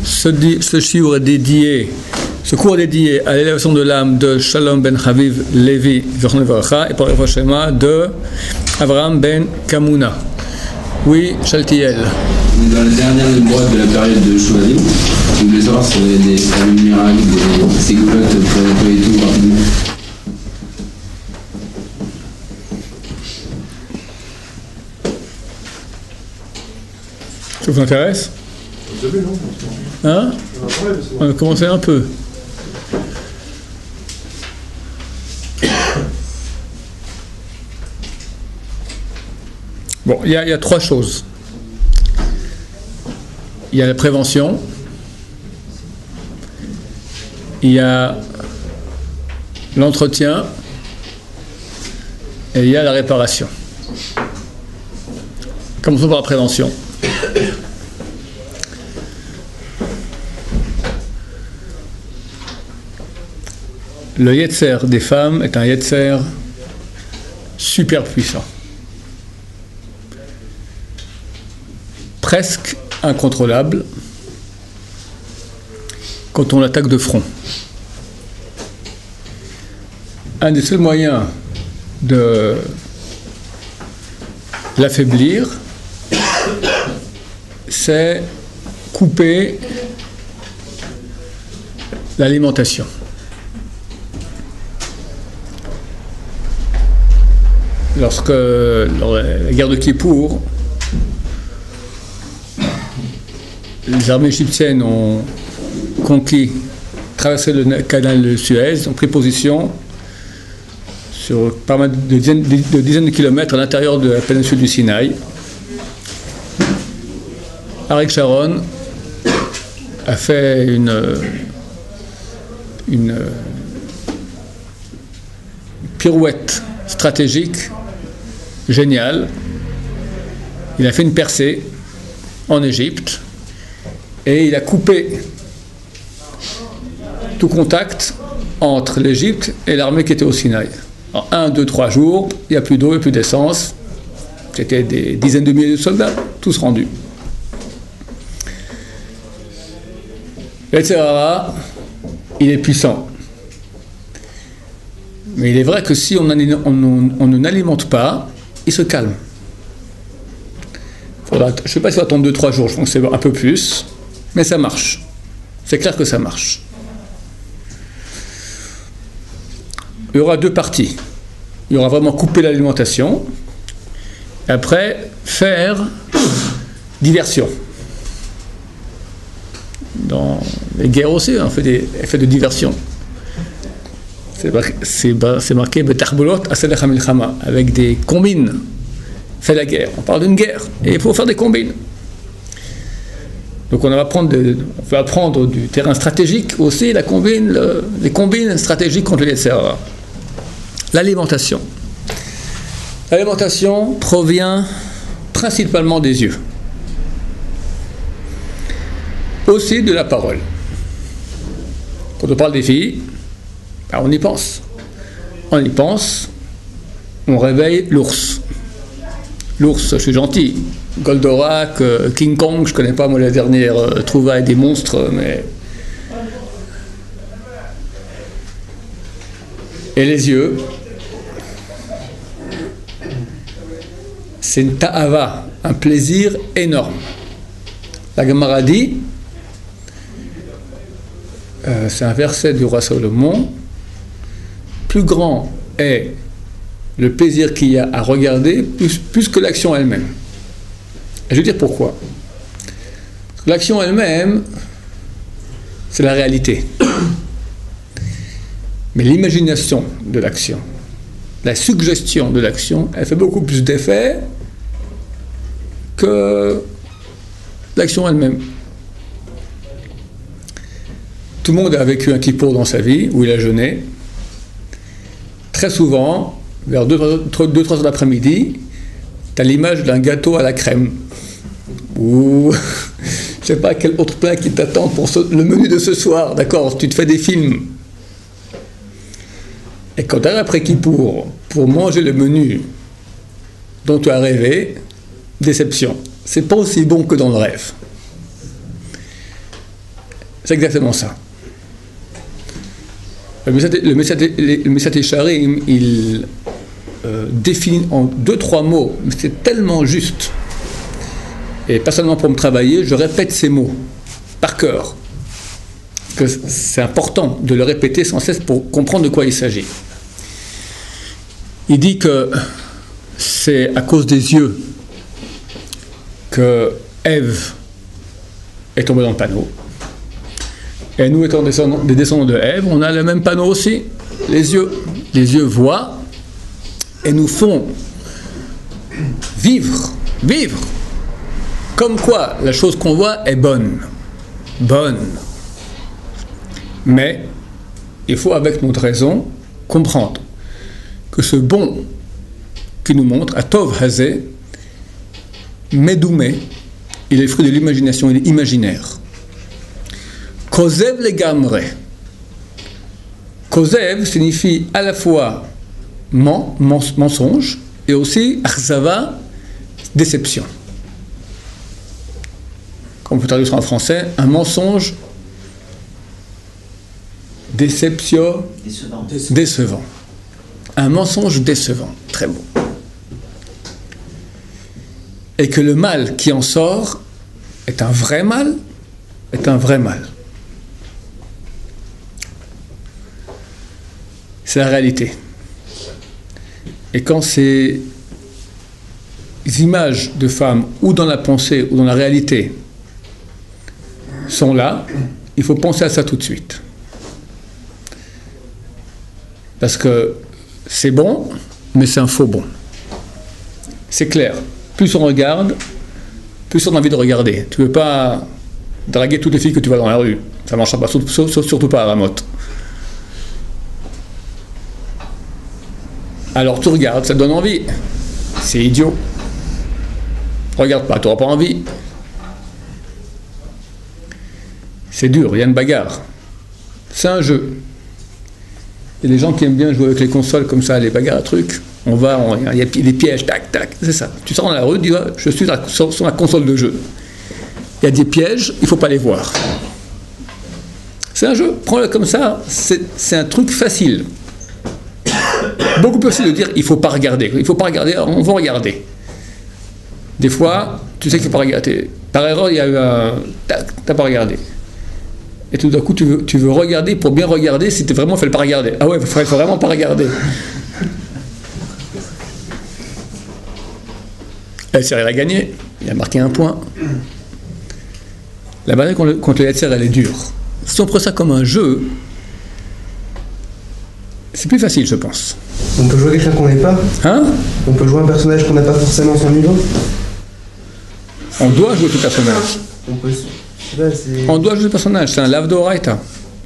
Ce shiur est dédié, ce cours est dédié à l'élévation de l'âme de Shalom ben Chaviv Levi et pour le Shema de Avraham ben Kamuna. Oui, Shaltiel. Dans les dernières mois de la période de Shuvavim, je voulais savoir si il y avait des formules miracles, des seglotes pour nettoyer tout rapidement. Ça vous intéresse? Hein? On a commencé un peu. Bon, il y a trois choses. Il y a la prévention, il y a l'entretien et il y a la réparation. Commençons par la prévention. Le yetzer des femmes est un yetzer super puissant, presque incontrôlable quand on l'attaque de front. Un des seuls moyens de l'affaiblir, c'est couper l'alimentation. Lorsque la guerre de Kippour, les armées égyptiennes ont conquis, traversé le canal de Suez, ont pris position sur pas mal de dizaines de kilomètres à l'intérieur de la péninsule du Sinaï. Ariel Sharon a fait une pirouette stratégique géniale. Il a fait une percée en Égypte et il a coupé tout contact entre l'Égypte et l'armée qui était au Sinaï. En 1, 2, 3 jours, il n'y a plus d'eau, il n'y a plus d'essence. C'était des dizaines de milliers de soldats, tous rendus. Etc. Il est puissant. Mais il est vrai que si on ne n'alimente pas, il se calme. Je ne sais pas si ça va attendre 2-3 jours, je pense que c'est un peu plus, mais ça marche. C'est clair que ça marche. Il y aura deux parties. Il y aura vraiment couper l'alimentation, et après faire diversion. Dans les guerres aussi, on fait des effets de diversion. C'est marqué Betarbolot Aselech HaMilchama, avec des combines. Fait la guerre. On parle d'une guerre. Et il faut faire des combines. Donc on va apprendre du terrain stratégique aussi, les combines stratégiques contre les Yetzer Hara. L'alimentation. L'alimentation provient principalement des yeux. Aussi de la parole. Quand on parle des filles, on y pense. On y pense, on réveille l'ours. L'ours, je suis gentil. Goldorak, King Kong, je connais pas moi la dernière trouvaille des monstres, mais... Et les yeux, c'est une ta'ava, un plaisir énorme. La Gemara dit, c'est un verset du roi Salomon, plus grand est le plaisir qu'il y a à regarder, plus que l'action elle-même. Et je vais dire pourquoi. Parce que l'action elle-même, c'est la réalité. Mais l'imagination de l'action, la suggestion de l'action, elle fait beaucoup plus d'effet que l'action elle-même. Tout le monde a vécu un kippour dans sa vie, où il a jeûné. Très souvent, vers 2-3 heures d'après-midi, tu as l'image d'un gâteau à la crème. Ou je ne sais pas quel autre plat qui t'attend pour le menu de ce soir. D'accord, tu te fais des films. Et quand tu arrives après Kippour pour manger le menu dont tu as rêvé, déception. C'est pas aussi bon que dans le rêve. C'est exactement ça. Le Messat Yesharim, il définit en 2-3 mots, mais c'est tellement juste. Et pas seulement pour me travailler, je répète ces mots par cœur. Que c'est important de le répéter sans cesse pour comprendre de quoi il s'agit. Il dit que c'est à cause des yeux que Ève est tombée dans le panneau. Et nous, étant des descendants de Ève, on a le même panneau aussi, les yeux. Les yeux voient et nous font vivre. Comme quoi, la chose qu'on voit est bonne. Mais il faut, avec notre raison, comprendre que ce bon qui nous montre, Atov Hazé, Medoumé, il est le fruit de l'imagination, il est imaginaire. Kozev legamre. Kozev signifie à la fois mensonge et aussi Achzava, déception. Comme on peut traduire en français, un mensonge déception, décevant. Un mensonge décevant, très beau. Et que le mal qui en sort est un vrai mal. C'est la réalité. Et quand ces images de femmes, ou dans la pensée, ou dans la réalité, sont là, il faut penser à ça tout de suite. Parce que c'est bon, mais c'est un faux bon. C'est clair. Plus on regarde, plus on a envie de regarder. Tu ne veux pas draguer toutes les filles que tu vois dans la rue. Ça ne marchera pas, surtout pas à Ramoth. Alors tu regardes, ça te donne envie. C'est idiot. Regarde pas, tu n'auras pas envie. C'est dur, il y a une bagarre. C'est un jeu. Et les gens qui aiment bien jouer avec les consoles comme ça, les bagarres à trucs, il y a des pièges, tac, tac, c'est ça. Tu sors dans la rue, tu dis, je suis sur la console de jeu. Il y a des pièges, il ne faut pas les voir. C'est un jeu, prends-le comme ça, c'est un truc facile. Beaucoup plus facile de dire, il ne faut pas regarder. Il ne faut pas regarder, alors on va regarder. Des fois, tu sais qu'il ne faut pas regarder. Par erreur, il y a eu un... Tac, tu n'as pas regardé. Et tout d'un coup, tu veux regarder pour bien regarder si tu vraiment fait le pas regarder. Ah ouais, il faut vraiment pas regarder. El Serre, elle a gagné. Il a marqué un point. La bataille contre le El Serre, elle est dure. Si on prend ça comme un jeu, c'est plus facile, je pense. On peut jouer quelqu'un qu'on n'est pas. Hein? On peut jouer un personnage qu'on n'a pas forcément son niveau. On doit jouer tout personnage. On peut... Là, on doit jouer le personnage, c'est un lave d'oraita.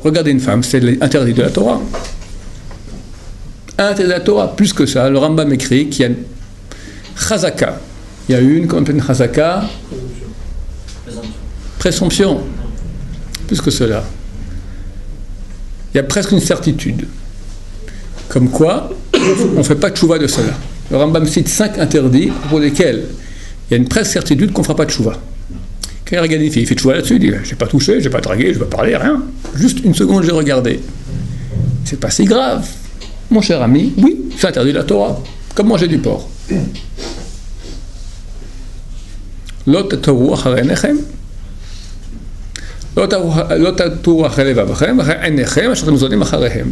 Regarder une femme, c'est interdit de la Torah. Interdit de la Torah, plus que ça. Le Rambam écrit qu'il y a une chazaka. Il y a une, qu'on appelle une chazaka, présomption. Plus que cela. Il y a presque une certitude. Comme quoi, on ne fait pas de tchouva de cela. Le Rambam cite 5 interdits pour lesquels il y a une presque certitude qu'on ne fera pas de tchouva. Quand il regarde une fille, il fait tchouva là-dessus, il dit « j'ai pas touché, j'ai pas dragué, je vais pas parler, rien. Juste une seconde, j'ai regardé. » C'est pas si grave. Mon cher ami, oui, c'est interdit de la Torah. Comme manger du porc. Lo tatoru acharei enechem. Lo tatoru acharei levavchem, acharei enechem, asher atem zonim achareihem.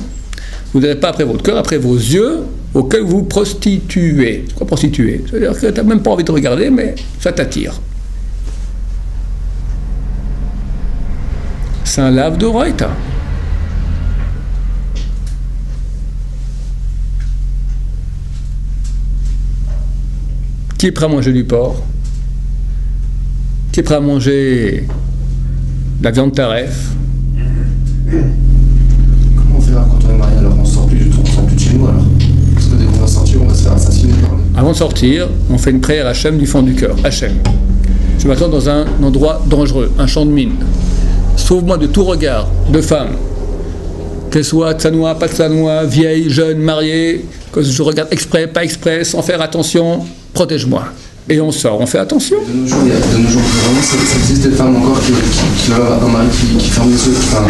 Vous n'irez pas après votre cœur, après vos yeux, auxquels vous prostituez. C'est quoi prostituer? C'est-à-dire que tu n'as même pas envie de regarder, mais ça t'attire. C'est un lave d'oraita. Qui est prêt à manger du porc? Qui est prêt à manger de la viande taref? Comment on fait quand on est marié? Alors on sort plus du tout, on sort plus de chez nous alors. Parce que dès qu'on va sortir, on va se faire assassiner par le... Avant de sortir, on fait une prière à Hachem du fond du cœur. Hachem, je m'attends dans un endroit dangereux, un champ de mine. Sauve-moi de tout regard de femme, qu'elle soit tsanoua, pas tsanoua, vieille, jeune, mariée, que je regarde exprès, pas exprès, sans faire attention, protège-moi. et on sort, on fait attention. De nos jours, vraiment, ça existe des femmes encore qui ont un mari qui ferme les yeux. Enfin,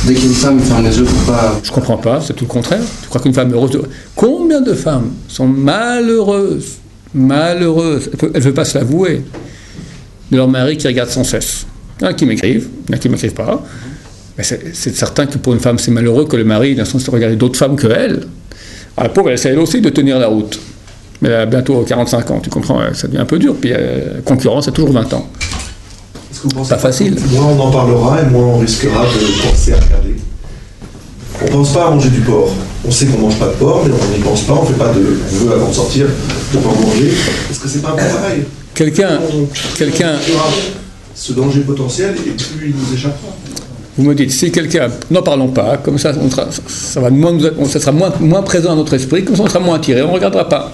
dès qu'il y a une femme, il ferme les yeux pour pas. Je comprends pas, c'est tout le contraire. Tu crois qu'une femme heureuse... Combien de femmes sont malheureuses, elles ne veulent pas se l'avouer, de leur mari qui regarde sans cesse. Il y en a qui m'écrivent, il y en a qui ne m'écrivent pas. Mais c'est certain que pour une femme, c'est malheureux que le mari, d'un sens, regarde d'autres femmes qu'elle. La pauvre, elle essaie elle aussi de tenir la route. Mais elle a bientôt 45 ans, tu comprends, ça devient un peu dur. Puis la concurrence, c'est toujours 20 ans. Est-ce que vous pensez pas facile. Moins on en parlera et moins on risquera de penser à regarder. On ne pense pas à manger du porc. On sait qu'on ne mange pas de porc, mais on n'y pense pas, on ne fait pas de vœux avant de sortir, de ne pas en manger. Est-ce que c'est pas un peu pareil? Quelqu'un... Ce danger potentiel, et plus il nous échappera. Vous me dites, si quelqu'un... N'en parlons pas, comme ça, ça sera moins présent dans notre esprit, comme ça on sera moins attiré, on ne regardera pas.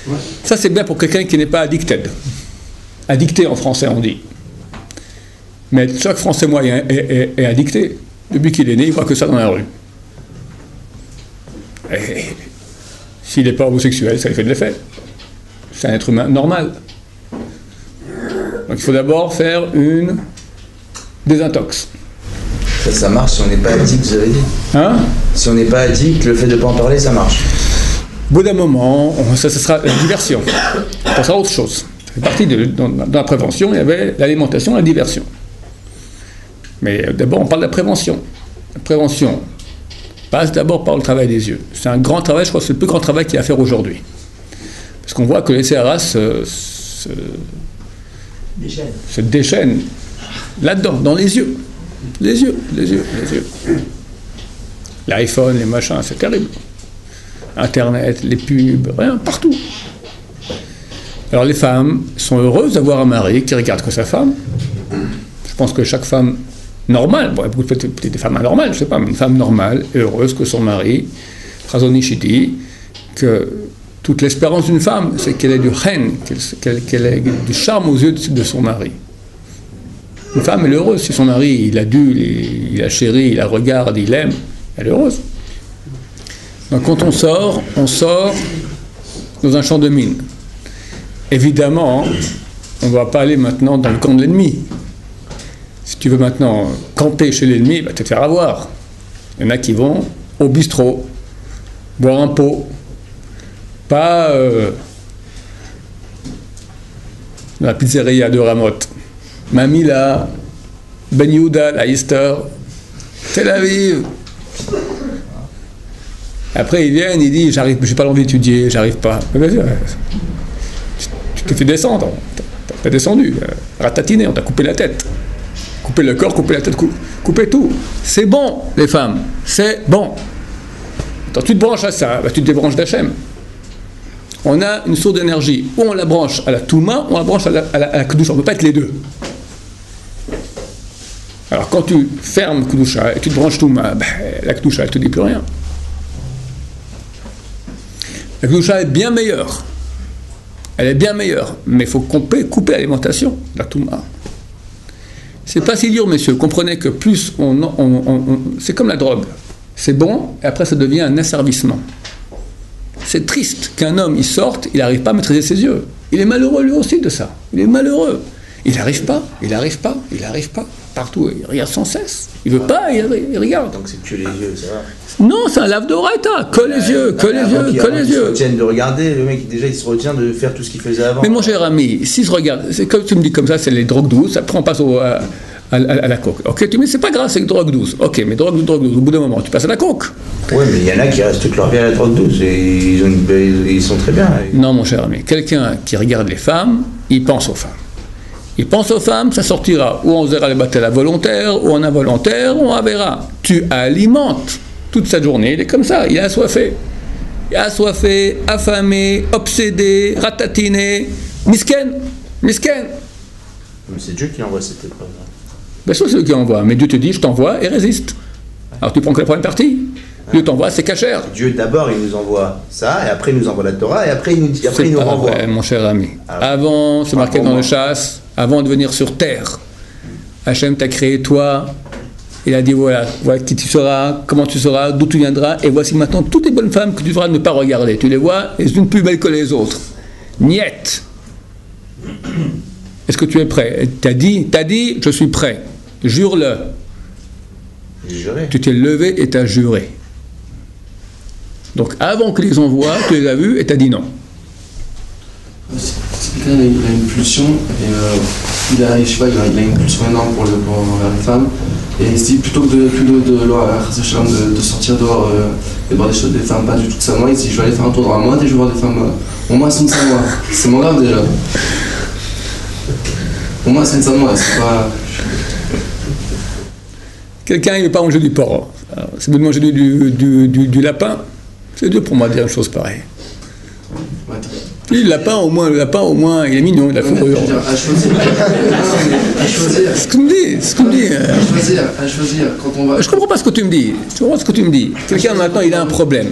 Ouais. Ça, c'est bien pour quelqu'un qui n'est pas addicted. Addicté en français, on dit. Mais chaque Français moyen est addicté. Depuis qu'il est né, il voit que ça dans la rue. Et s'il n'est pas homosexuel, ça lui fait de l'effet. C'est un être humain normal. Donc il faut d'abord faire une désintox. Ça marche si on n'est pas addict, vous avez dit. Hein? Si on n'est pas addict, le fait de ne pas en parler, ça marche. Au bout d'un moment, ça sera la diversion. Ça sera autre chose. Ça fait partie dans la prévention, il y avait l'alimentation et la diversion. Mais d'abord, on parle de la prévention. La prévention passe d'abord par le travail des yeux. C'est un grand travail, je crois que c'est le plus grand travail qu'il y a à faire aujourd'hui. Parce qu'on voit que les CRA se déchaînent là-dedans, dans les yeux. Les yeux. L'iPhone, les machins, c'est terrible. Internet, les pubs, rien, partout. Alors les femmes sont heureuses d'avoir un mari qui regarde que sa femme. Je pense que chaque femme normale, bon, il y a peut-être des femmes anormales, je ne sais pas, mais une femme normale est heureuse que son mari, Razonichi dit, que toute l'espérance d'une femme, c'est qu'elle ait du chen, qu'elle ait du charme aux yeux de son mari. Une femme, elle est heureuse. Si son mari, il l'adule, il la chérit, il la regarde, il l'aime, elle est heureuse. Donc quand on sort dans un champ de mine. Évidemment, on ne va pas aller maintenant dans le camp de l'ennemi. Si tu veux maintenant camper chez l'ennemi, bah, tu vas te faire avoir. Il y en a qui vont au bistrot, boire un pot, pas dans la pizzeria de Ramoth. Mamila, Ben Yehuda, la Easter, Tel Aviv. Après, ils viennent, ils disent, j'arrive, j'ai pas l'envie d'étudier, j'arrive pas. Tu te fais descendre, t'as descendu, ratatiné, on t'a coupé la tête. Coupé le corps, coupé la tête, coupé tout. C'est bon, les femmes, c'est bon. Quand tu te branches à ça, bah, tu te débranches d'Hachem. On a une source d'énergie, ou on la branche à la Touma, ou on la branche à la Kedusha, on ne peut pas être les deux. Alors quand tu fermes Kedusha et tu te branches Touma, bah, la Kedusha, elle ne te dit plus rien. La Kedusha est bien meilleure. Elle est bien meilleure, mais il faut couper l'alimentation, la Touma. C'est pas si dur, messieurs. Comprenez que plus c'est comme la drogue. C'est bon, et après ça devient un asservissement. C'est triste qu'un homme, il sorte, il n'arrive pas à maîtriser ses yeux. Il est malheureux lui aussi de ça. Il est malheureux. Il n'arrive pas. Partout, il regarde sans cesse. Il veut pas, il regarde. Donc c'est que les yeux, ça va. Non, c'est un lave d'oreita. Que les yeux. Ils se retiennent de regarder. Le mec, déjà, il se retient de faire tout ce qu'il faisait avant. Mais mon cher ami, s'il se regarde, c'est comme tu me dis comme ça, c'est les drogues douces. Après, on passe à la coke. Ok, tu me dis, c'est pas grave, c'est une drogue douce. Ok, mais drogue douce, au bout d'un moment, tu passes à la coke. Oui, mais il y en a qui restent toute leur vie à la drogue douce et ils sont très bien. Non, mon cher ami, quelqu'un qui regarde les femmes, il pense aux femmes. Il pense aux femmes, ça sortira. Ou on verra les batailles volontaires, ou en involontaire, ou on verra. Tu alimentes toute cette journée, il est comme ça, il est assoiffé. Il est assoiffé, affamé, obsédé, ratatiné, misken. Mais c'est Dieu qui envoie cette épreuve. Bien sûr, c'est Dieu qui envoie, mais Dieu te dit, je t'envoie et résiste. Alors tu prends que la première partie. Dieu t'envoie, c'est cachère. Dieu d'abord il nous envoie ça, et après il nous envoie la Torah, et après il nous renvoie. Vrai, mon cher ami. Avant, c'est marqué dans le chasse, avant de venir sur terre, Hachem t'a créé toi, il a dit voilà qui tu seras, comment tu seras, d'où tu viendras, et voici maintenant toutes les bonnes femmes que tu devras ne pas regarder. Tu les vois, elles sont plus belles que les autres. Niet. Est-ce que tu es prêt? T'as dit, je suis prêt. Jure-le. J'ai juré. Tu t'es levé et t'as juré. Donc avant que les envoient, tu les as vus et t'as dit non. Si quelqu'un il a une pulsion, et je sais pas, il a une pulsion énorme pour vers les femmes, et il se dit plutôt que de sortir dehors et voir des femmes pas du tout de sa moi, il se dit je vais aller faire un tour dans la mode et je vais voir des femmes. Au moins c'est une sa moi. C'est mon grave déjà. Au moins c'est une sa moi, c'est pas. Quelqu'un il veut pas manger du porc. C'est de manger du lapin. C'est dur pour moi de dire une chose pareille. Ouais, puis le lapin au moins, il est mignon, il a fourrure. À choisir. C'est ce que tu me dis. À choisir, quand on va. Je comprends pas ce que tu me dis. Quelqu'un maintenant, il a un problème.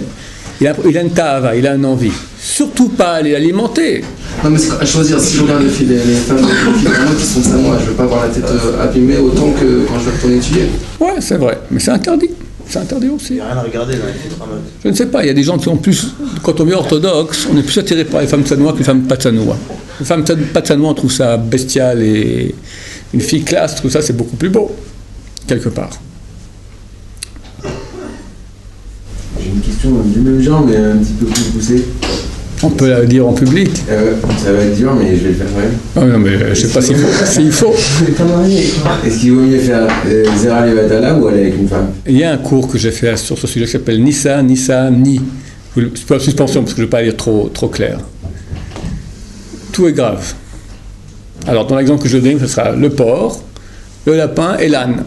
Il a une tava, il a une envie. Surtout pas aller l'alimenter. Non mais à choisir, si je regarde les femmes vraiment qui sont de ça moi, je veux pas avoir la tête abîmée autant que quand je vais retourner étudier. Ouais, c'est vrai, mais c'est interdit. C'est interdit aussi. Il n'y a rien à regarder dans les films. Je ne sais pas, il y a des gens qui ont plus, quand on est orthodoxe, on est plus attiré par les femmes tsanoua que les femmes pas tsanoua. Les femmes pas tsanoua, on trouve ça bestial, et une fille classe, tout ça, c'est beaucoup plus beau, quelque part. J'ai une question du même genre, mais un petit peu plus poussée. On peut la dire en public. Ça va être dur, mais je vais le faire quand même. Ah non, mais je ne sais pas s'il faut. Est-ce qu'il vaut mieux faire Zera Levatala ou aller avec une femme? Il y a un cours que j'ai fait sur ce sujet qui s'appelle Nissa, Ni. C'est pas la suspension parce que je ne vais pas lire trop clair. Tout est grave. Alors, dans l'exemple que je donne, ce sera le porc, le lapin et l'âne.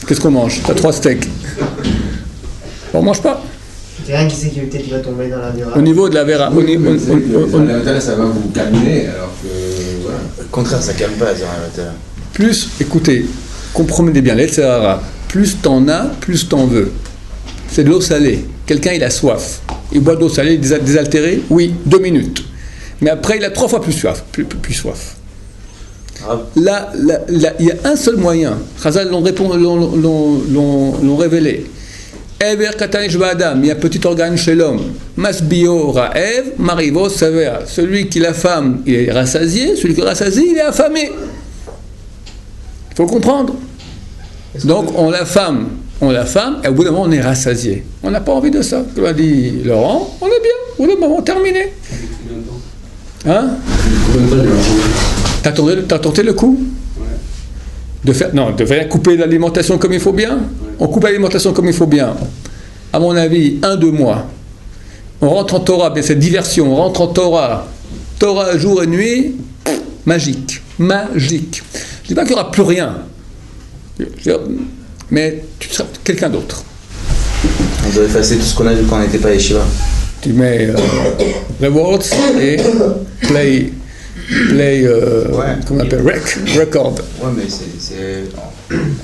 Qu'est-ce qu'on mange? T'as 3 steaks. On ne mange pas. C'est rien qui sait qu'il peut-être va tomber dans la vera. Au niveau de la vera. La Levatala, ça va vous calmer, alors que. Voilà. Au contraire, ça calme pas, Zera Levatala. Plus, écoutez, comprenez bien, l'Etzerara, plus t'en as, plus t'en veux. C'est de l'eau salée. Quelqu'un, il a soif. Il boit de l'eau salée désaltérée? Oui, 2 minutes. Mais après, il a 3 fois plus soif. Là, il y a un seul moyen. Chazal l'ont révélé. Ever Katanish Adam, il y a un petit organe chez l'homme. Masbio Raev, Marivo Savea. Celui qui la femme, il est rassasié. Celui qui est rassasié, il est affamé. Il faut comprendre. Donc, on la femme, et au bout d'un moment, on est rassasié. On n'a pas envie de ça. Comme a dit Laurent, on est bien. Au bout d'un moment, terminé. Hein? T'as tenté le coup? De faire couper l'alimentation comme il faut bien. On coupe l'alimentation comme il faut bien. À mon avis, 1-2 mois. On rentre en Torah, bien cette diversion, on rentre en Torah. Torah jour et nuit, magique. Je ne dis pas qu'il n'y aura plus rien. Mais tu seras quelqu'un d'autre. On doit effacer tout ce qu'on a vu quand on n'était pas à Yeshiva. Tu mets rewards et play comment on appelle, record. Ouais, mais c'est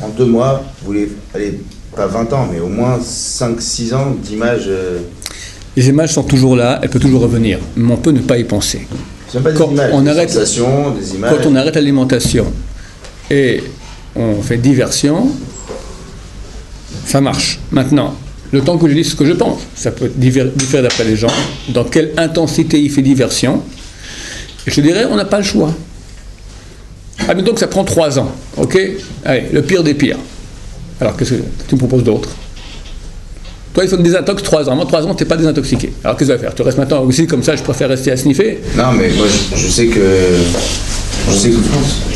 en 2 mois, vous voulez, allez, pas 20 ans, mais au moins 5-6 ans d'images. Les images sont toujours là, elles peuvent toujours revenir, mais on peut ne pas y penser. C'est pas des Quand images, on des arrête, sensations, des images. quand on arrête l'alimentation et on fait diversion, ça marche. Maintenant, le temps que je dis ce que je pense, ça peut différer d'après les gens, dans quelle intensité il fait diversion. Et je dirais, on n'a pas le choix. Admettons que ça prend 3 ans, ok? Allez, le pire des pires. Alors, qu'est-ce que tu me proposes d'autre? Toi, il faut une désintox 3 ans. Moi, 3 ans, tu n'es pas désintoxiqué. Alors, qu'est-ce que tu vas faire? Tu restes maintenant aussi comme ça, je préfère rester à sniffer? Non, mais moi, je sais que. C'est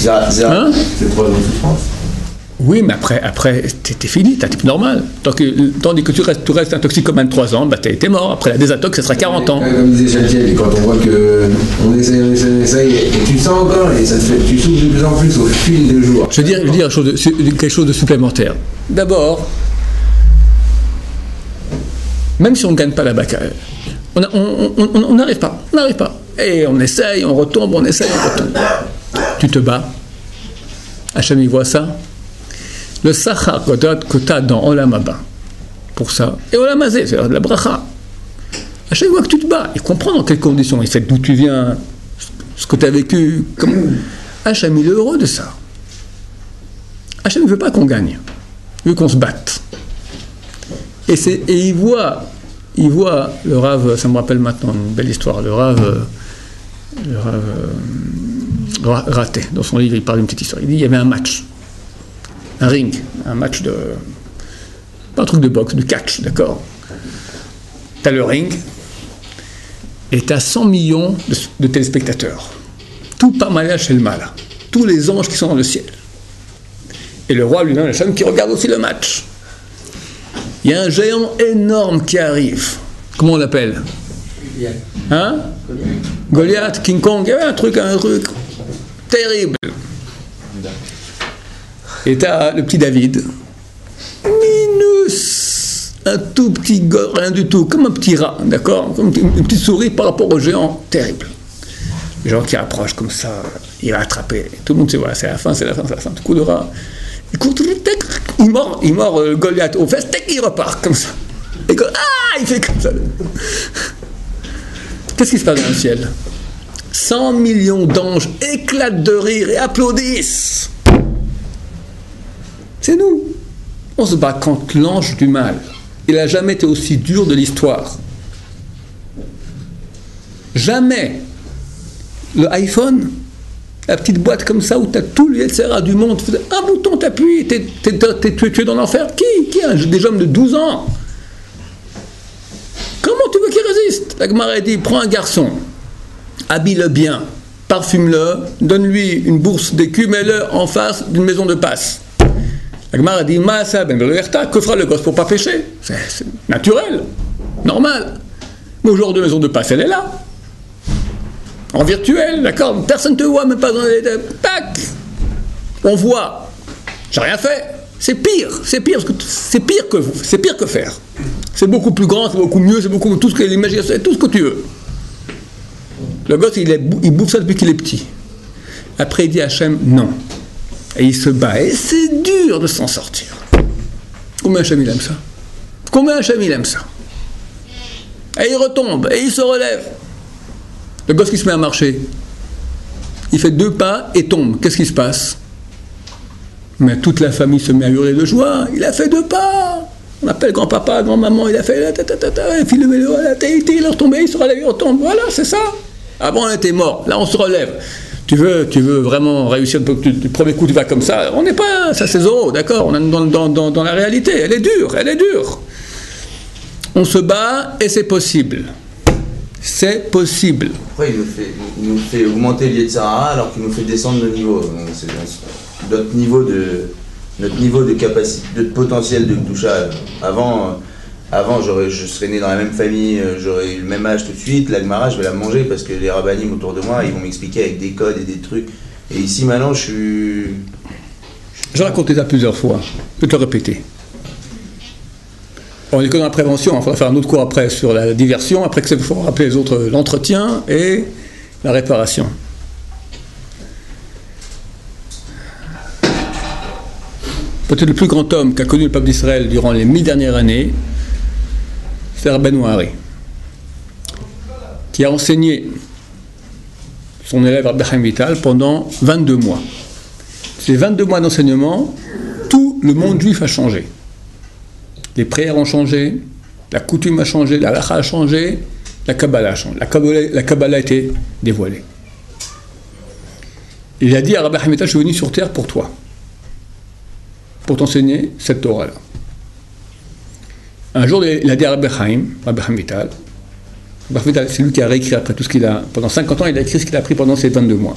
3 ans de souffrance. Oui, mais après t'es fini, t'as type normal. Tandis que tu restes un toxicomane 3 ans, bah t'es mort. Après la désintox, ça sera 40 ans. Comme disait Chatiel, et quand on voit que on essaye, et tu le sens encore, et ça te fait, tu souffres de plus en plus au fil des jours. Je veux dire quelque chose de supplémentaire. D'abord, même si on ne gagne pas la bac, on n'arrive pas. Et on essaye, on retombe, on essaye, on retombe. Tu te bats. Hachem, il voit ça. Le sachar que tu as dans Olam Haba, pour ça, et Olam Hazé, c'est la bracha. Hachem voit que tu te bats, il comprend dans quelles conditions, il sait d'où tu viens, ce que tu as vécu. Hachem, il est heureux de ça. Hachem ne veut pas qu'on gagne, il veut qu'on se batte. Et il voit le Rav, ça me rappelle maintenant une belle histoire, le Rav raté. Dans son livre, il parle d'une petite histoire. Il dit il y avait un match, un ring, un match de... pas un truc de boxe, du catch, d'accord. T'as le ring, et t'as 100 millions de téléspectateurs. Tout pas mal chez le mal. Tous les anges qui sont dans le ciel. Et le roi lui-même, Hachem, qui regarde aussi le match. Il y a un géant énorme qui arrive. Comment on l'appelle? Hein? Goliath, King Kong, il y avait un truc terrible. Et t'as le petit David, minus, un tout petit gars, rien du tout, comme un petit rat, d'accord, comme une petite souris par rapport au géant, terrible. Les gens qui approchent comme ça, il va attraper. Tout le monde sait, voilà, c'est la fin, c'est la fin, c'est la fin. Tout coup de rat. Il court, il mord Goliath au fesses, il repart comme ça. Et il fait comme ça. Qu'est-ce qui se passe dans le ciel? 100 millions d'anges éclatent de rire et applaudissent. C'est nous. On se bat contre l'ange du mal. Il n'a jamais été aussi dur de l'histoire. Jamais. Le iPhone, la petite boîte comme ça où tu as tout le Yetzera du monde, un bouton t'appuies, tu es dans l'enfer. Qui des hommes de 12 ans? Comment tu veux qu'il résiste? La Gemara dit, prends un garçon, habille-le bien, parfume-le, donne-lui une bourse d'écus, mets-le en face d'une maison de passe. La Gemara dit, Maasa ben Beloerta, que fera le gosse pour pas pécher? C'est naturel, normal. Mais aujourd'hui, maison de passe, elle est là. En virtuel, d'accord? Personne ne te voit, même pas dans les... Tac! On voit. J'ai rien fait. C'est pire, c'est pire que faire. C'est beaucoup plus grand, c'est beaucoup mieux, c'est beaucoup tout ce que l'imagination, c'est tout ce que tu veux. Le gosse, il bouffe ça depuis qu'il est petit. Après, il dit à Hachem, non. Et il se bat. Et c'est dur de s'en sortir. Combien Hachem il aime ça? Combien Hachem il aime ça? Et il retombe, et il se relève. Le gosse qui se met à marcher, il fait 2 pas et tombe. Qu'est-ce qui se passe? Mais toute la famille se met à hurler de joie. Il a fait 2 pas. On appelle grand-papa, grand-maman, il a fait et puis il est retombé, il se relève, il retombe. Voilà, c'est ça. Avant, on était mort. Là, on se relève. Tu veux vraiment réussir du premier coup, tu vas comme ça. On n'est pas, ça c'est Zorro, d'accord? On est dans la réalité. Elle est dure. On se bat et c'est possible. C'est possible. Pourquoi il nous fait augmenter le Yetzirah alors qu'il nous fait descendre notre niveau? C'est notre niveau de capacité, de potentiel de Kedusha. Avant je serais né dans la même famille, j'aurais eu le même âge tout de suite. La Gemara, je vais la manger parce que les rabbinim autour de moi, ils vont m'expliquer avec des codes et des trucs. Et ici maintenant, je suis... J'ai raconté ça plusieurs fois. Je vais te le répéter. On est que dans la prévention, il faudra faire un autre cours après sur la diversion, après il faut rappeler les autres, l'entretien et la réparation. Peut-être le plus grand homme qu'a connu le peuple d'Israël durant les 1000 dernières années, c'est Rabbeinu Hari, qui a enseigné son élève Rabbi Chaim Vital pendant 22 mois. Ces 22 mois d'enseignement, tout le monde juif a changé. Les prières ont changé, la coutume a changé, la halakha a changé, la Kabbalah a changé. La Kabbalah a été dévoilée. Il a dit à Rabbi Chaim Vital, je suis venu sur terre pour toi, pour t'enseigner cette Torah-là. Un jour, il a dit à Rabbi Chaim Vital, c'est lui qui a réécrit après tout ce qu'il a... Pendant 50 ans, il a écrit ce qu'il a appris pendant ces 22 mois.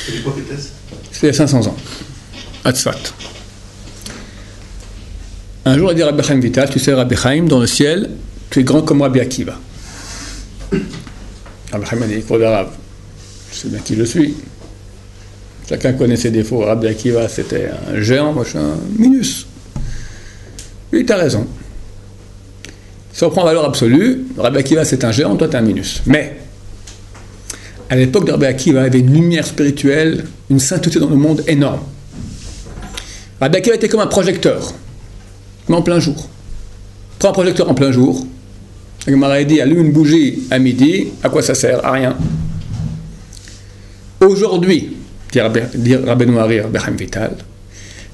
C'est du prophétesse? C'était il y a 500 ans, à Tzfat. Un jour, il a dit à Rabbi Chaim Vital, tu sais, Rabbi Chaim, dans le ciel, tu es grand comme Rabbi Akiva. Rabbi Chaim a dit, cours d'arabe, je sais bien qui je suis. Chacun connaît ses défauts. Rabbi Akiva, c'était un géant, moi je suis un minus. Oui, tu as raison. Si on prend valeur absolue, Rabbi Akiva c'est un géant, toi tu es un minus. Mais, à l'époque de Rabbi Akiva, il y avait une lumière spirituelle, une sainteté dans le monde énorme. Rabbi Akiva était comme un projecteur, mais en plein jour. Prends un projecteur en plein jour, la Gemara dit, allume une bougie à midi, à quoi ça sert? À rien. Aujourd'hui, dit Rabbeinu Hari, Rabbi Chaim Vital,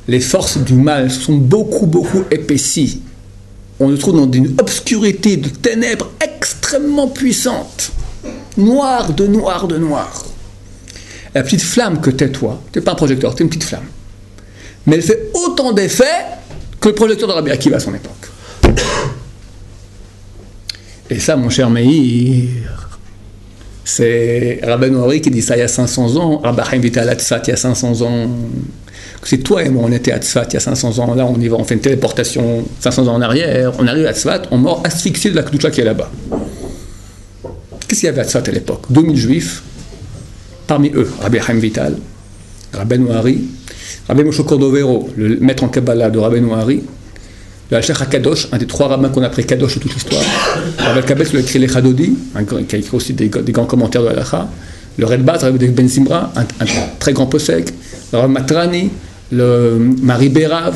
les forces du mal sont beaucoup épaissies. On se trouve dans une obscurité de ténèbres extrêmement puissante. Noir de noir. la petite flamme que t'es toi, t'es pas un projecteur, t'es une petite flamme. Mais elle fait autant d'effets que le projecteur de Rabbi Akiva à son époque. Et ça, mon cher Meir, c'est Rabbeinu Ari qui dit ça il y a 500 ans, Rabbi Chaim Vital à Tzfat il y a 500 ans. C'est toi et moi, on était à Tzfat il y a 500 ans, là on y va, on fait une téléportation 500 ans en arrière, on arrive à Tzfat, on meurt asphyxié de la Kedusha qui est là-bas. Qu'est-ce qu'il y avait à Tzfat à l'époque? 2000 juifs, parmi eux, Rabbi Chaim Vital, Rabbeinu Ari, Rabbi Moshe Cordovero, le maître en Kabbalah de Rabbeinu Ari, le Hachech HaKadosh, un des 3 rabbins qu'on a appris Kadosh de toute l'histoire, Rabbi Kabetz, le écrit les Chadodi, qui a écrit aussi des grands commentaires de Halacha, le Redbaz, Rabbi Ben Simra, un très grand possèque, le Rabbi Matrani, le Marie Bérav,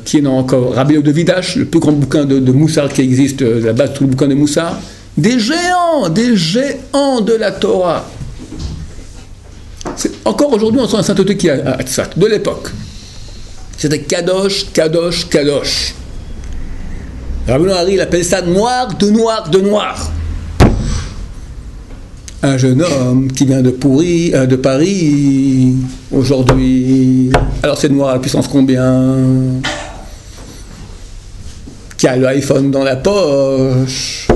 qui est encore Rabbi de Vidash, le plus grand bouquin de Moussar qui existe, la base de tout le bouquin de Moussar, des géants de la Torah. Encore aujourd'hui, on sent la sainteté qui est à Tzfat, de l'époque. C'était Kadosh, Kadosh, Kadosh. Rabbeinu Ari, il appelle ça noir de noir de noir. Un jeune homme qui vient de Paris, aujourd'hui. Alors c'est noir à la puissance combien? Qui a l'iPhone dans la poche,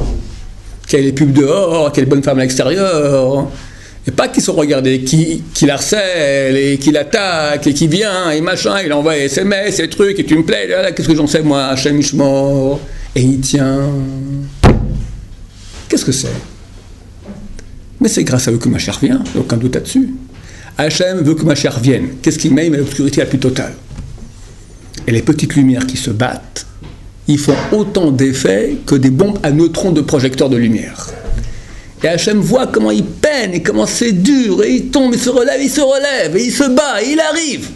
qui a les pubs dehors, qui a les bonnes femmes à l'extérieur. Et pas qu'ils sont regardés, qui l'harcèle et qui l'attaque et qui vient et machin, il envoie SMS et trucs et tu me plais, là, qu'est-ce que j'en sais moi, Hachem Ishmor, et il tient. Qu'est-ce que c'est? Mais c'est grâce à eux que Mashiach vient, aucun doute là-dessus. Hachem veut que Mashiach vienne. Qu'est-ce qu'il met? Il met l'obscurité la plus totale. Et les petites lumières qui se battent, ils font autant d'effets que des bombes à neutrons de projecteurs de lumière. Et Hachem voit comment il peine et comment c'est dur, et il tombe, il se relève, et il se bat, et il arrive.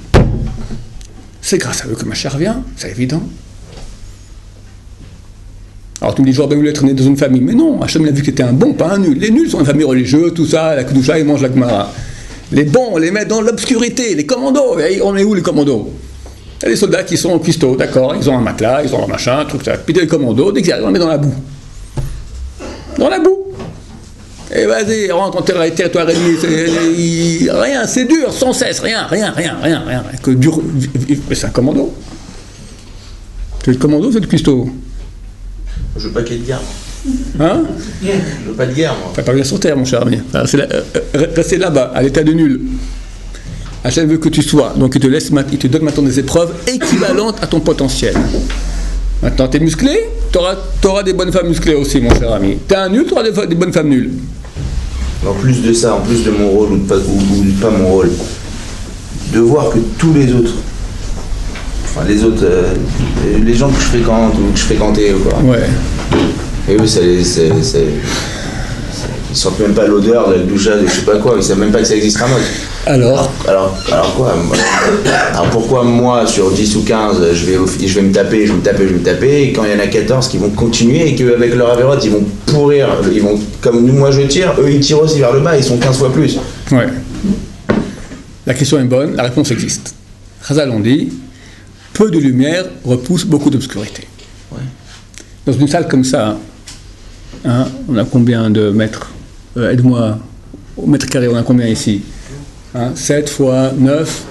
C'est grâce à eux que Mashiach vient, c'est évident. Alors tu me dis, j'aurais bien voulu être né dans une famille, mais non, Hachem l'a vu qu'il était un bon, pas un nul. Les nuls sont une famille religieuse, tout ça, la Kedusha, ils mangent la Gemara. Les bons, on les met dans l'obscurité, les commandos, et on est où les commandos? Il y a des soldats qui sont cuistots, d'accord, ils ont un matelas, ils ont un machin, tout ça. Puis les commandos, dès qu'ils arrivent, on les met dans la boue. Dans la boue. Et vas-y, rentre en territoire ennemi, rien, c'est dur, sans cesse, rien. Que dur, mais c'est un commando. C'est le commando, c'est le cuistot. Je veux pas qu'il y ait de guerre. Hein? Je veux pas de guerre, moi. Enfin, pas bien sur terre, mon cher ami. Restez là-bas, à l'état de nul. Hachem veut que tu sois, donc il te donne maintenant des épreuves équivalentes à ton potentiel. Maintenant, t'es musclé, t'auras des bonnes femmes musclées aussi, mon cher ami. T'es un nul, t'auras des bonnes femmes nulles. En plus de ça, en plus de mon rôle ou de pas mon rôle, de voir que tous les autres, enfin les autres, les gens que je fréquente ou que je fréquentais, quoi. Ouais. Et eux, ils sentent même pas l'odeur de la doucha, de je sais pas quoi, ils savent même pas que ça existe à mode. Alors quoi? Alors pourquoi moi, sur 10 ou 15, je vais me taper, et quand il y en a 14 qui vont continuer et qu'avec leur avérote, ils vont pourrir, ils vont, comme moi je tire, eux ils tirent aussi vers le bas, ils sont 15 fois plus. Ouais. La question est bonne, la réponse existe. Chazal on dit, peu de lumière repousse beaucoup d'obscurité. Ouais. Dans une salle comme ça, hein, on a combien de mètres? Aide-moi, au mètre carré, on a combien ici? 7 fois 9,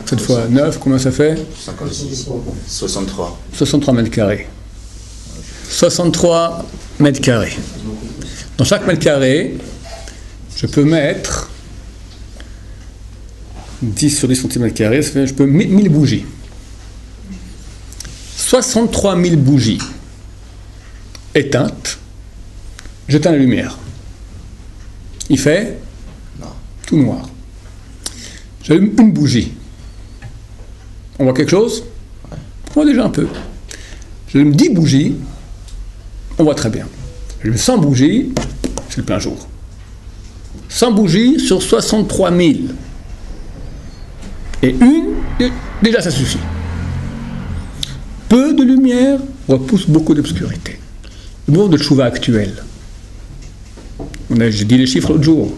7 fois 9, combien ça fait? 56, 63. 63 mètres carrés. 63 mètres carrés. Dans chaque mètre carré, je peux mettre 10 sur 10 cm carrés, ça fait, je peux 1000 bougies. 63 000 bougies éteintes, j'éteins la lumière. Il fait tout noir. J'allume une bougie. On voit quelque chose? On voit déjà un peu. J'allume 10 bougies, on voit très bien. J'allume 100 bougies, c'est le plein jour. 100 bougies sur 63 000. Et une, déjà ça suffit. Peu de lumière repousse beaucoup d'obscurité. Le monde de Tchouva actuel. J'ai dit les chiffres l'autre jour.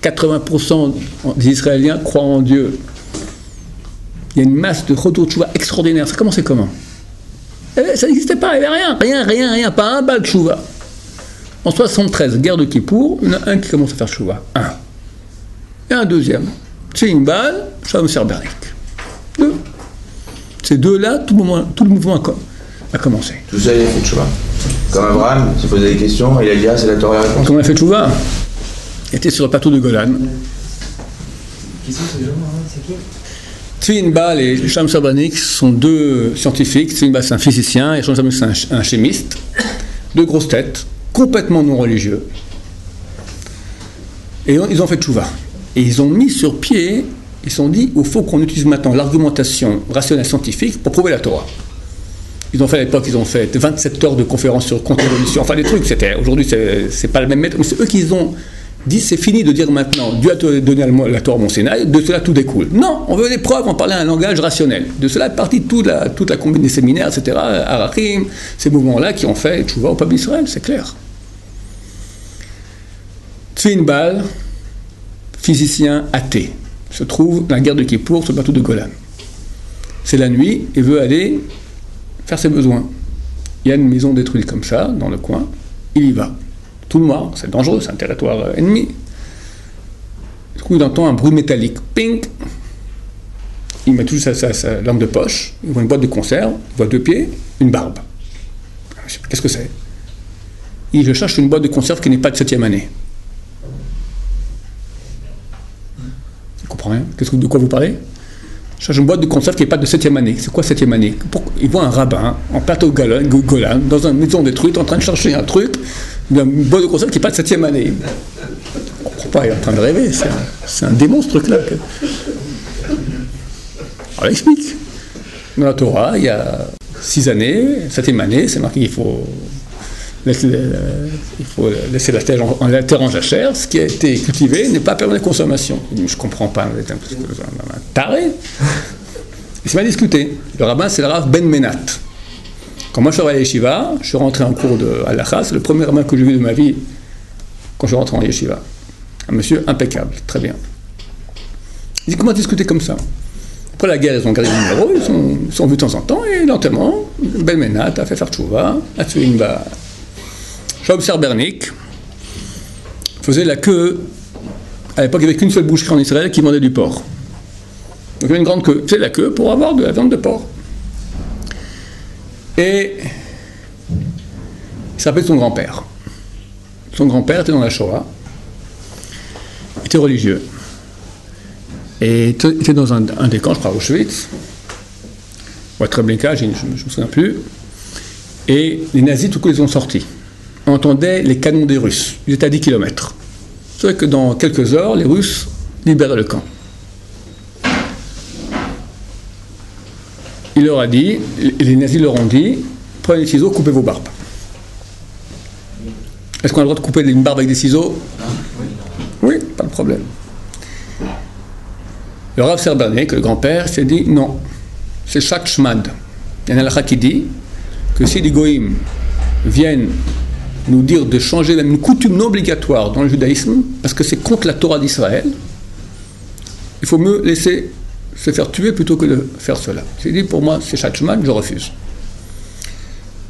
80% des Israéliens croient en Dieu. Il y a une masse de retour de Tchouva extraordinaire. Ça commençait comment? Ça n'existait pas, il n'y avait rien, pas un bal de Tchouva. En 73, guerre de Kippour, il y en a un qui commence à faire Tchouva. Un. et un deuxième. Tzinbal, Shalom Serbernik. Deux. Ces deux-là, tout le mouvement a commencé. Tout ça, il a fait tchouva. Comme Abraham, il s'est posé des questions, il a dit, ah, c'est la Torah la réponse. Comment il a fait tchouva? Il était sur le plateau de Golan. Qui sont ces gens? C'est qui? Tzinbal et Shalom Serbernik sont deux scientifiques. Tzinbal, c'est un physicien, et Shalom Serbernik, c'est un chimiste. Deux grosses têtes, complètement non religieux. Et ils ont fait tchouva. Et ils ont mis sur pied, ils se sont dit, il faut qu'on utilise maintenant l'argumentation rationnelle scientifique pour prouver la Torah. Ils ont fait à l'époque, ils ont fait 27 heures de conférences sur contre-évolution, enfin des trucs, aujourd'hui c'est pas le même méthode, mais c'est eux qui ont dit, c'est fini de dire maintenant, Dieu a donné la Torah à Mont Sinaï, de cela tout découle. Non, on veut des preuves, on parlait un langage rationnel. De cela est partie toute la combine des séminaires, etc., Arachim, ces mouvements-là qui ont fait tchouva au peuple d'Israël, c'est clair. Tzinbal, physicien athée, se trouve dans la guerre de Kippour sur le bateau de Golan. C'est la nuit, il veut aller faire ses besoins. Il y a une maison détruite comme ça, dans le coin, il y va. Tout noir, c'est dangereux, c'est un territoire ennemi. Du coup, il entend un bruit métallique. Ping! Il met toujours sa lampe de poche, il voit une boîte de conserve, il voit deux pieds, une barbe. Qu'est-ce que c'est? Je cherche une boîte de conserve qui n'est pas de 7e année. Je comprends rien. De quoi vous parlez? Je cherche une boîte de conserve qui n'est pas de 7e année. C'est quoi 7e année? Il voit un rabbin en plateau de Golan, dans une maison détruite, en train de chercher un truc, une boîte de conserve qui n'est pas de 7e année. On ne comprend pas, il est en train de rêver. C'est un démon, ce truc-là. Alors, il explique. Dans la Torah, il y a 6 années, 7e année, c'est marqué qu'il faut laisser la terre en jachère, ce qui a été cultivé n'est pas permis de consommation. Je ne comprends pas, vous êtes un taré. Il s'est mal discuté. Le rabbin, c'est le Rav Ben Menat. Quand moi je suis allé à Yeshiva, je suis rentré en cours de halakha, c'est le premier rabbin que j'ai vu de ma vie quand je suis rentré en Yeshiva. Un monsieur impeccable, très bien. Il dit, comment discuter comme ça? Après la guerre, ils ont gardé le numéro, ils sont vus de temps en temps, et lentement, Ben Menat a fait faire tchouva, a tué une barre. Shalom Serbernik faisait la queue. À l'époque, il n'y avait qu'une seule boucherie en Israël qui vendait du porc. Donc il y avait une grande queue. C'est la queue pour avoir de la viande de porc. Et il s'appelait son grand-père. Son grand-père était dans la Shoah. Il était religieux. Et il était dans un des camps, je crois, à Auschwitz. Ou à Treblinka, je ne me souviens plus. Et les nazis, tout coup, les ont sortis. On entendait les canons des Russes. Ils étaient à 10 km. C'est vrai que dans quelques heures, les Russes libéraient le camp. Il leur a dit, les nazis leur ont dit, prenez des ciseaux, coupez vos barbes. Est-ce qu'on a le droit de couper une barbe avec des ciseaux? Oui, pas de problème. Le Rav Serbernik, le grand-père, s'est dit, non, c'est chaque shmad. Il y en a là qui dit que si les goïms viennent nous dire de changer même une coutume non obligatoire dans le judaïsme, parce que c'est contre la Torah d'Israël, il faut mieux laisser se faire tuer plutôt que de faire cela. J'ai dit, pour moi, c'est Shachman, je refuse.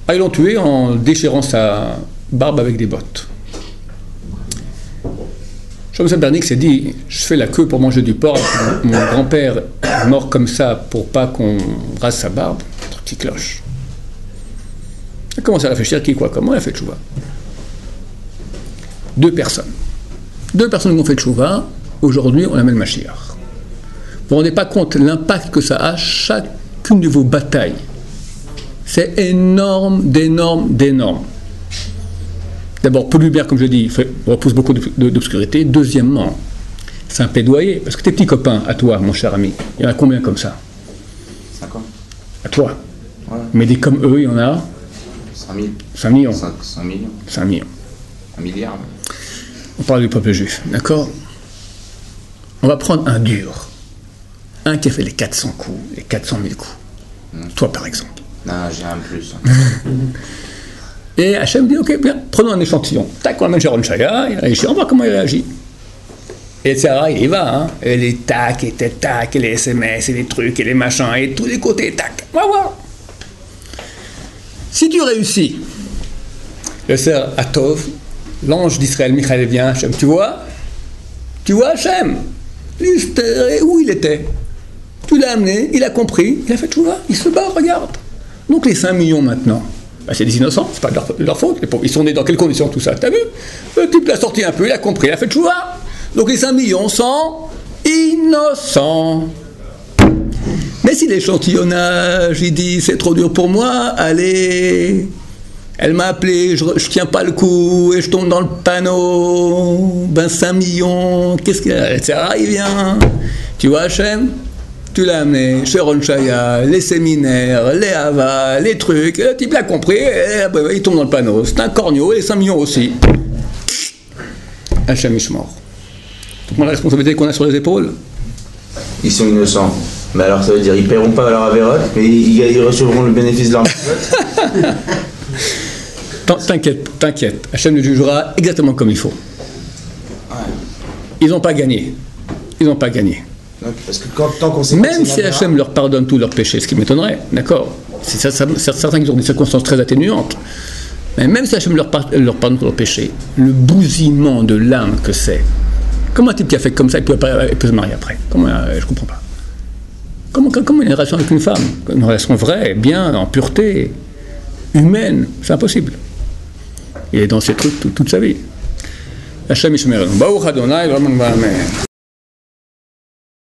Ah, ils l'ont tué en déchirant sa barbe avec des bottes. Shalom Serbernik s'est dit, je fais la queue pour manger du porc, mon grand-père est mort comme ça pour pas qu'on rase sa barbe, un truc qui cloche. Il a commencé à réfléchir qui, quoi, comment, il a fait tchouva. Deux personnes qui ont fait tchouva, aujourd'hui on amène Mashiach. Vous ne vous rendez pas compte l'impact que ça a chacune de vos batailles. C'est énorme, d'énorme. D'abord, peu de lumière, comme je dis, repousse beaucoup d'obscurité. Deuxièmement, c'est un plaidoyer, parce que tes petits copains, à toi, mon cher ami, il y en a combien comme ça? 50. À toi. Ouais. Mais des comme eux, il y en a 5 000. 5 millions. 5 millions. 5 millions. 1 milliard. On parle du peuple juif, d'accord? On va prendre un dur. Un qui a fait les 400 coups, les 400 000 coups. Toi, par exemple. Non, j'ai un plus. Et Hachem dit, ok, bien, prenons un échantillon. Tac, on amène Sharon Shaya, il réagit, on voit comment il réagit. Et Sarah, il y va, hein. Et les tac, et tac, et les SMS, et les trucs, et les machins, et tous les côtés, tac. On va voir. Si tu réussis, le sœur Atov, l'ange d'Israël, Michael vient, Hachem, tu vois Hachem, Où il était? Tu l'as amené, il a compris, il a fait tchouva, il se bat, regarde. Donc les 5 millions maintenant, bah, c'est des innocents, c'est pas de leur faute. Ils sont nés dans quelles conditions tout ça? T'as vu? Le type l'a sorti un peu, il a compris, il a fait tchouva. Donc les 5 millions sont innocents. Mais si l'échantillonnage, il dit c'est trop dur pour moi, allez, elle m'a appelé, je tiens pas le coup et je tombe dans le panneau, ben 5 millions, qu'est-ce qu'il y a? Etc. Il vient, tu vois Hachem, tu l'as amené chez Ron Shaya, les séminaires, les havas, les trucs, le type l'a compris, et, ben, il tombe dans le panneau, c'est un corneau et 5 millions aussi. Hachem Ishmor. Donc la responsabilité qu'on a sur les épaules. Ils sont innocents. Mais alors ça veut dire ils paieront pas leur avérote, mais ils recevront le bénéfice de leur T'inquiète, Hachem le jugera exactement comme il faut. Ils n'ont pas gagné. Parce que tant qu'on sait même si Hachem leur pardonne tous leurs péchés, ce qui m'étonnerait, d'accord, c'est certains qui ont des circonstances très atténuantes, mais même si Hachem leur pardonne tous leurs péchés, le bousillement de l'âme que c'est, comment un type qui a fait comme ça, il peut se marier après? Comment, je comprends pas. Comment une relation avec une femme? Une relation vraie, bien, en pureté, humaine, c'est impossible. Il est dans ces trucs toute sa vie. Hachem Yishmerenu. Baruch Adonai, Amen.